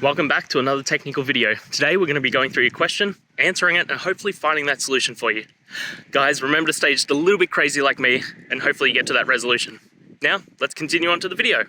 Welcome back to another technical video. Today we're going to be going through your question, answering it, and hopefully finding that solution for you. Guys, remember to stay just a little bit crazy like me, and hopefully you get to that resolution. Now, let's continue on to the video.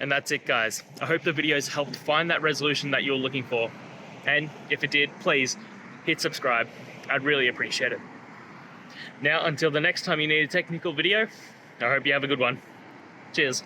And that's it, guys. I hope the video's helped find that resolution that you're looking for. And if it did, please hit subscribe. I'd really appreciate it. Now, until the next time you need a technical video, I hope you have a good one. Cheers.